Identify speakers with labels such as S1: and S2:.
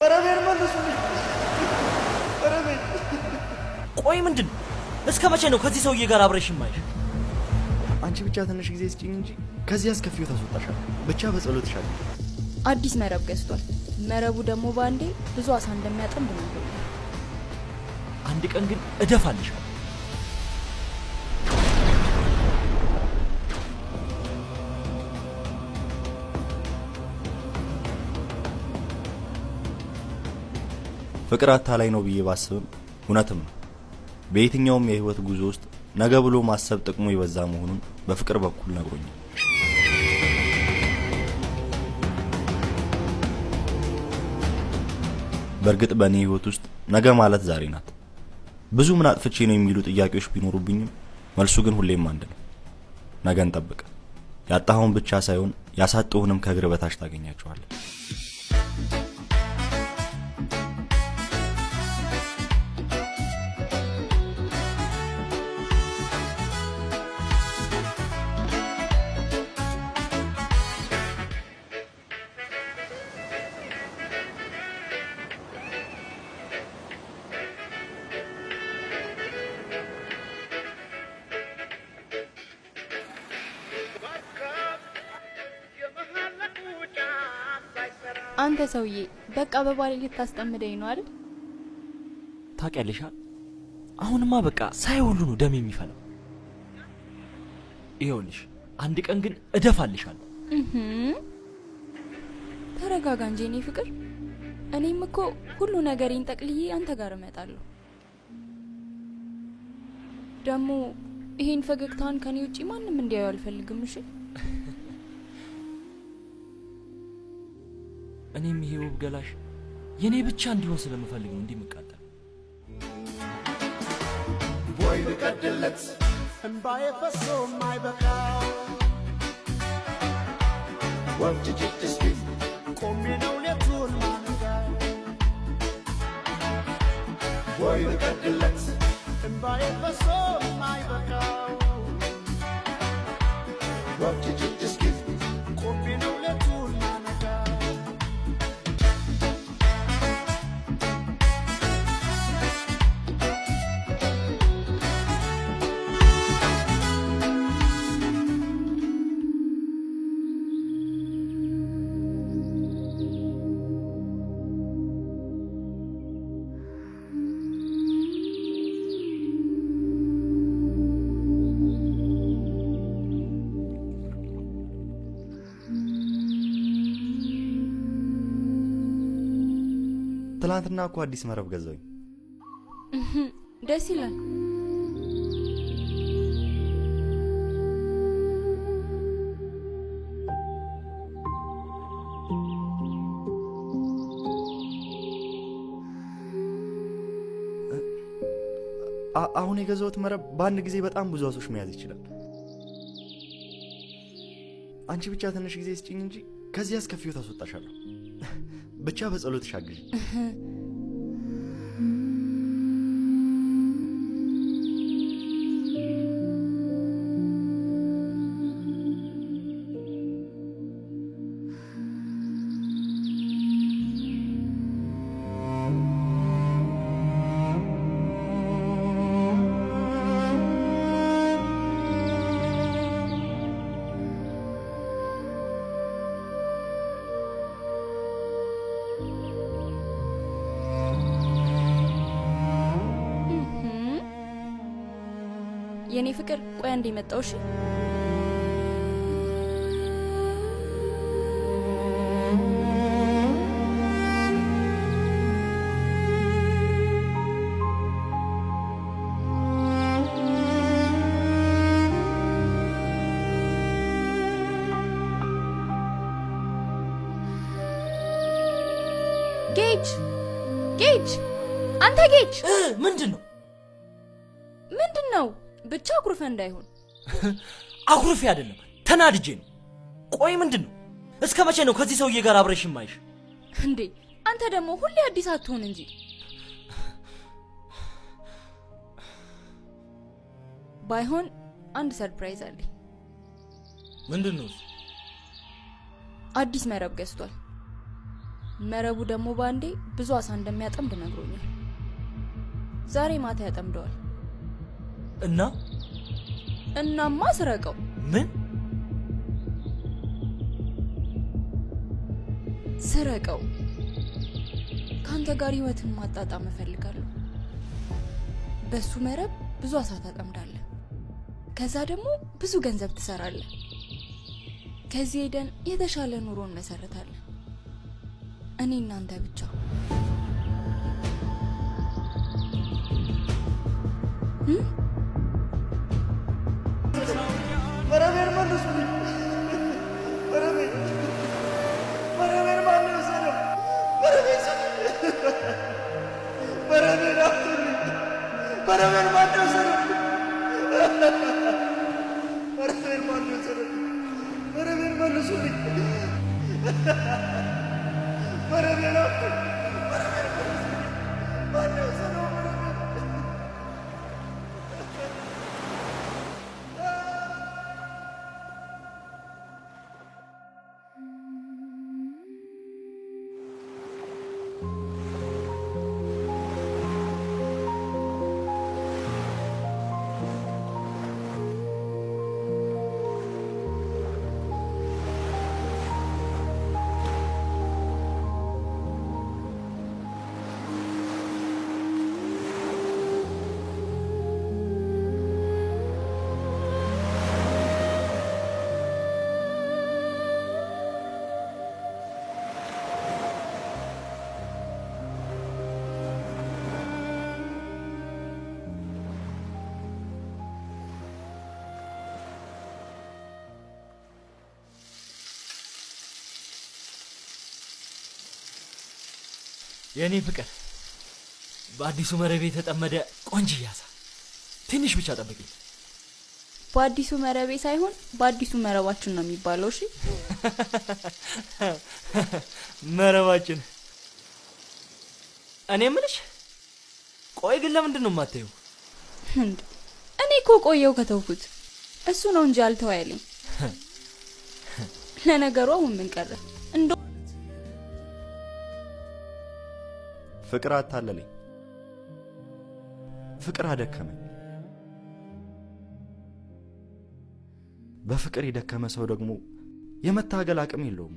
S1: በረቤር መልሱልኝ። በረቤር
S2: ቆይ ምንድን እስከ መቼ ነው ከዚህ ሰውዬ ጋር አብረሽ ማይሽ?
S1: አንቺ ብቻ ትንሽ ጊዜ ስጪኝ እንጂ ከዚህ አስከፊው ታስወጣሻል። ብቻ በጸሎትሻል።
S3: አዲስ መረብ ገዝቷል። መረቡ ደግሞ ባንዴ ብዙ አሳ እንደሚያጠምድ ነው።
S2: አንድ ቀን ግን እደፋልሻለሁ።
S4: ፍቅር አታላይ ነው ብዬ ባስብም እውነትም ነው። በየትኛውም የህይወት ጉዞ ውስጥ ነገ ብሎ ማሰብ ጥቅሙ ይበዛ መሆኑን በፍቅር በኩል ነግሮኛል። በእርግጥ በእኔ ህይወት ውስጥ ነገ ማለት ዛሬ ናት። ብዙ ምን አጥፍቼ ነው የሚሉ ጥያቄዎች ቢኖሩብኝም መልሱ ግን ሁሌም አንድ ነው። ነገን ጠብቅ። ያጣኸውን ብቻ ሳይሆን ያሳጡህንም ከእግር በታች ታገኛቸዋለህ።
S3: አንተ ሰውዬ በቃ በባሌ ልታስጠምደኝ ነው አይደል?
S2: ታውቂያለሽ፣ አሁንማ በቃ ሳይ ሁሉ ነው ደም የሚፈላው። ይኸውልሽ አንድ ቀን ግን እደፋልሻለሁ።
S3: ተረጋጋ እንጂ እኔ ፍቅር። እኔም እኮ ሁሉ ነገሬን ጠቅልዬ አንተ ጋር እመጣለሁ። ደግሞ ይሄን ፈገግታን ከኔ ውጪ ማንም እንዲያዩ አልፈልግም። እሺ?
S2: እኔም ይሄ ውብ ገላሽ የኔ ብቻ እንዲሆን ስለምፈልግ ነው እንዲመቃጠል።
S5: ወይ ልቀድለት እንባዬ ፈሶ ማይበቃ ወፍጅጅት እስኪ ቆሜ ነው ሌቱን ማንጋ ወይ ልቀድለት እንባዬ ፈሶ ማይበቃ ወፍጅጅት እስኪ ቆሜ ነው ሌቱን ማንጋ
S4: ትላንትና እኮ አዲስ መረብ ገዛሁኝ።
S3: ደስ ይላል።
S4: አሁን የገዛሁት መረብ በአንድ ጊዜ በጣም ብዙ አሶች መያዝ ይችላል። አንቺ ብቻ ትንሽ ጊዜ ስጪኝ እንጂ ከዚህ አስከፊው ታስወጣሻለሁ። ብቻ በጸሎትሽ አግዢ።
S3: የኔ ፍቅር ቆይ አንዴ መጣው። እሺ? ጌጅ ጌጅ፣ አንተ ጌጅ!
S2: ምንድነው?
S3: ምንድነው? ብቻ አኩርፈ እንዳይሆን።
S2: አኩርፌ አይደለም ተናድጄ ነው። ቆይ ምንድነው? እስከ መቼ ነው ከዚህ ሰውዬ ጋር አብረሽ ማይሽ?
S3: እንዴ አንተ ደግሞ ሁሌ አዲስ አትሆን እንጂ። ባይሆን አንድ ሰርፕራይዝ አለኝ።
S2: ምንድነው?
S3: አዲስ መረብ ገዝቷል። መረቡ ደግሞ ባንዴ ብዙ አሳ እንደሚያጠምድ ነግሮኛል። ዛሬ ማታ ያጠምደዋል። እናማ ስረቀው።
S2: ምን?
S3: ስረቀው። ካንተ ጋር ህይወትን ማጣጣም እፈልጋለሁ። በሱ መረብ ብዙ አሳ ታጠምዳለህ። ከዛ ደግሞ ብዙ ገንዘብ ትሰራለህ። ከዚህ ሄደን የተሻለ ኑሮ እንመሰርታለን። እኔ እናንተ ብቻ።
S1: መረቤን መልሱልኝ። መረቤን ማን የወሰደው? መረቤን አትሉኝ። መረቤን ማን የወሰደው? መረቤን ማን የወሰደው? መረቤን መልሱልኝ። መረቤን አትሉኝ። መረቤን መልሱልኝ። ማን የወሰደው?
S2: የኔ ፍቅር በአዲሱ መረቤ የተጠመደ ቆንጆ አሳ። ትንሽ ብቻ ጠብቂኝ።
S3: በአዲሱ መረቤ ሳይሆን በአዲሱ መረባችን ነው የሚባለው። እሺ
S2: መረባችን። እኔ ምንሽ? ቆይ ግን ለምንድን ነው የማታየው?
S3: እኔ እኮ ቆየው ከተውኩት። እሱ ነው እንጂ አልተዋየልኝ። ለነገሩ አሁን ምን ቀረ?
S4: ፍቅር አታለለኝ። ፍቅር አደከመኝ። በፍቅር የደከመ ሰው ደግሞ የመታገል አቅም የለውም።